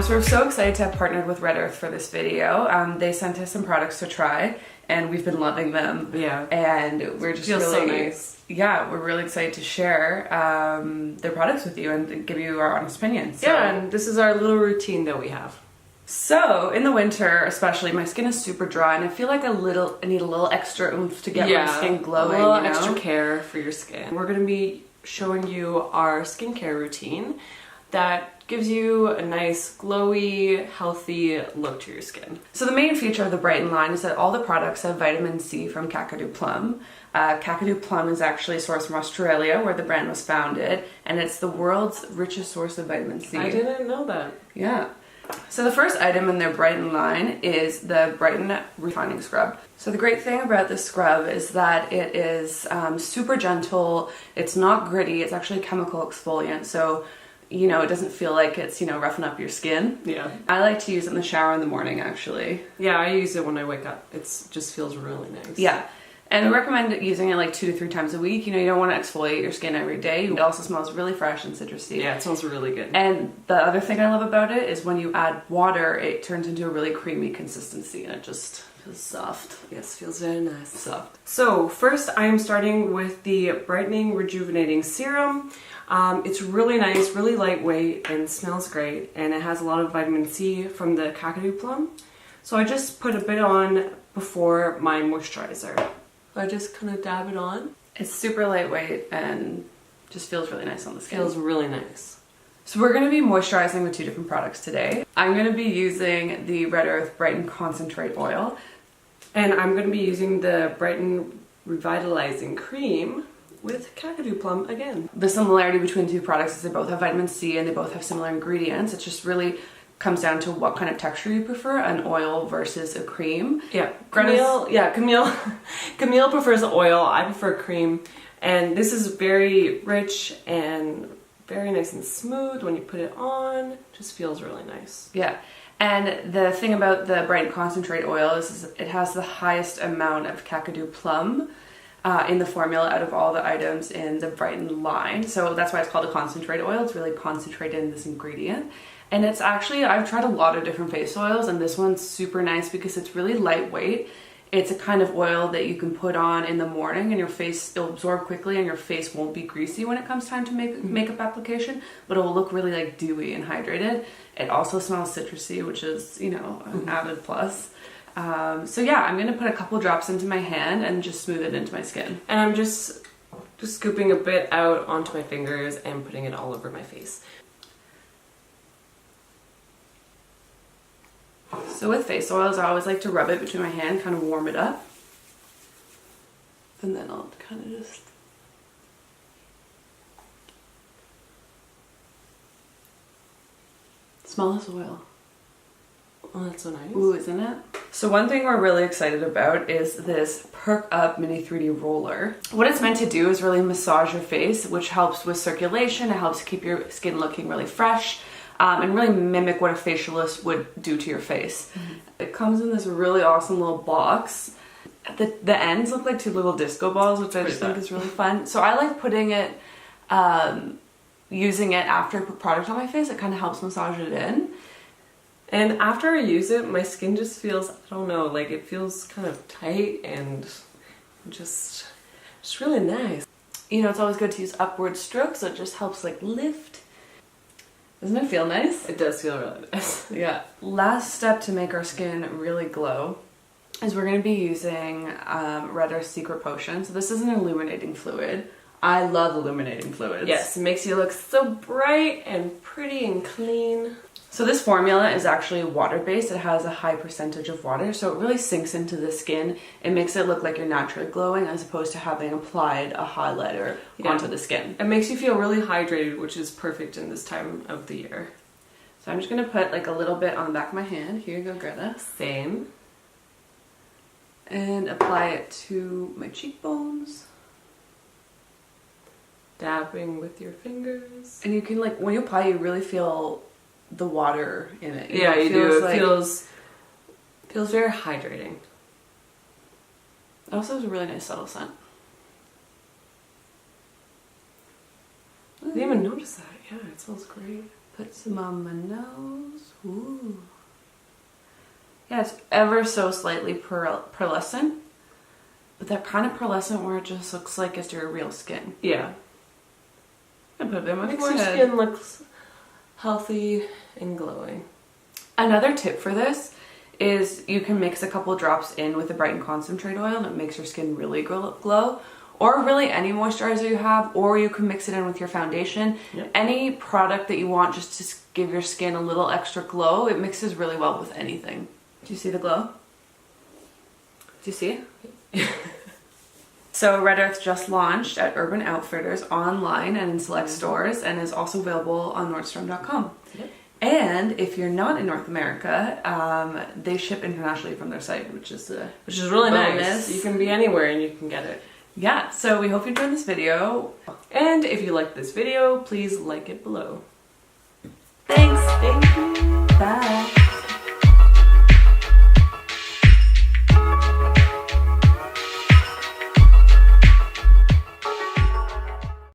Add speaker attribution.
Speaker 1: So we're so excited to have partnered with Red Earth for this video. They sent us some products to try and we've been loving them.
Speaker 2: Yeah.
Speaker 1: And we're just
Speaker 2: Feels
Speaker 1: really
Speaker 2: so nice.
Speaker 1: Yeah, we're really excited to share their products with you and give you our honest opinions. So.
Speaker 2: Yeah, and this is our little routine that we have.
Speaker 1: So in the winter, especially, my skin is super dry, and I feel like I need a little extra oomph to get my skin glowing.
Speaker 2: A little extra care for your skin. We're gonna be showing you our skincare routine that gives you a nice, glowy, healthy look to your skin.
Speaker 1: So the main feature of the Brighten line is that all the products have vitamin C from Kakadu plum. Kakadu plum is actually sourced from Australia, where the brand was founded, and it's the world's richest source of vitamin C.
Speaker 2: I didn't know that.
Speaker 1: Yeah. So the first item in their Brighten line is the Brighten Refining Scrub. So the great thing about this scrub is that it is super gentle, it's not gritty, it's actually a chemical exfoliant, so you know, it doesn't feel like it's, you know, roughing up your skin.
Speaker 2: Yeah.
Speaker 1: I like to use it in the shower in the morning, actually.
Speaker 2: Yeah, I use it when I wake up. It just feels really nice.
Speaker 1: Yeah. And I recommend using it like 2 to 3 times a week. You know, you don't want to exfoliate your skin every day. It also smells really fresh and citrusy.
Speaker 2: Yeah, it smells really good.
Speaker 1: And the other thing I love about it is when you add water, it turns into a really creamy consistency and it just feels soft.
Speaker 2: Yes, feels very nice.
Speaker 1: Soft.
Speaker 2: So first I am starting with the Brightening Rejuvenating Serum. It's really nice, really lightweight, and smells great. And it has a lot of vitamin C from the Kakadu plum. So I just put a bit on before my moisturizer. I just kind of dab it on.
Speaker 1: It's super lightweight and just feels really nice on the skin.
Speaker 2: Feels really nice.
Speaker 1: So we're going to be moisturizing with 2 different products today. I'm going to be using the Red Earth Brighten Concentrate Oil.
Speaker 2: And I'm going to be using the Brighten Revitalizing Cream with Kakadu plum again.
Speaker 1: The similarity between the 2 products is they both have vitamin C and they both have similar ingredients. It just really comes down to what kind of texture you prefer, an oil versus a cream.
Speaker 2: Yeah, Camille prefers oil, I prefer cream, and this is very rich and very nice and smooth when you put it on. Just feels really nice.
Speaker 1: Yeah, and the thing about the Brighten Concentrate Oil is it has the highest amount of Kakadu plum in the formula out of all the items in the Brighten line, so that's why it's called a concentrate oil. It's really concentrated in this ingredient. And it's actually, I've tried a lot of different face oils and this one's super nice because it's really lightweight. It's a kind of oil that you can put on in the morning and your face will absorb quickly and your face won't be greasy when it comes time to make makeup application, but it will look really like dewy and hydrated. It also smells citrusy, which is, you know, an added plus. So yeah, I'm going to put a couple drops into my hand and just smooth it into my skin.
Speaker 2: And I'm just scooping a bit out onto my fingers and putting it all over my face.
Speaker 1: So with face oils, I always like to rub it between my hand, kind of warm it up. And then I'll kind of just... smell this oil.
Speaker 2: Oh, that's so nice.
Speaker 1: Ooh, isn't it? So one thing we're really excited about is this Perk Up Mini 3D Roller. What it's meant to do is really massage your face, which helps with circulation. It helps keep your skin looking really fresh. And really mimic what a facialist would do to your face. Mm-hmm. It comes in this really awesome little box. The ends look like 2 little disco balls, which I just think is really fun. So I like putting it, using it after I put product on my face. It kind of helps massage it in.
Speaker 2: And after I use it, my skin just feels, I don't know, like it feels kind of tight and just really nice.
Speaker 1: You know, it's always good to use upward strokes, so it just helps like lift. Doesn't it feel nice?
Speaker 2: It does feel really nice.
Speaker 1: Yeah. Last step to make our skin really glow is we're going to be using Red Earth Secret Potion. So this is an illuminating fluid. I love illuminating fluids.
Speaker 2: Yes, it makes you look so bright and pretty and clean.
Speaker 1: So this formula is actually water-based. It has a high percentage of water, so it really sinks into the skin. It makes it look like you're naturally glowing as opposed to having applied a highlighter onto the skin.
Speaker 2: It makes you feel really hydrated, which is perfect in this time of the year.
Speaker 1: So I'm just going to put like a little bit on the back of my hand. Here you go, Greta.
Speaker 2: Same.
Speaker 1: And apply it to my cheekbones.
Speaker 2: Dabbing with your fingers.
Speaker 1: And you can, like, when you apply, you really feel the water in it.
Speaker 2: Yeah, you do. It feels very hydrating.
Speaker 1: It also has a really nice subtle scent.
Speaker 2: I didn't even notice that. Yeah, it smells great.
Speaker 1: Put some on my nose. Ooh. Yeah, it's ever so slightly pearlescent, but that kind of pearlescent where it just looks like it's your real skin.
Speaker 2: Yeah.
Speaker 1: I put a bit on my
Speaker 2: Makes
Speaker 1: forehead.
Speaker 2: your skin looks healthy and glowing.
Speaker 1: Another tip for this is you can mix a couple drops in with the Brighten concentrate oil and it makes your skin really glow. Or really any moisturizer you have, or you can mix it in with your foundation.
Speaker 2: Yep. Any
Speaker 1: Any product that you want just to give your skin a little extra glow, it mixes really well with anything. Do you see the glow? Do you see it? So Red Earth just launched at Urban Outfitters online and in select stores and is also available on Nordstrom.com.
Speaker 2: Yep.
Speaker 1: And if you're not in North America, they ship internationally from their site, which is
Speaker 2: really
Speaker 1: bonus.
Speaker 2: nice. You can be anywhere and you can get it.
Speaker 1: Yeah, so we hope you enjoyed this video.
Speaker 2: And if you liked this video, please like it below.
Speaker 1: Thanks.
Speaker 2: Thank you.
Speaker 1: Bye.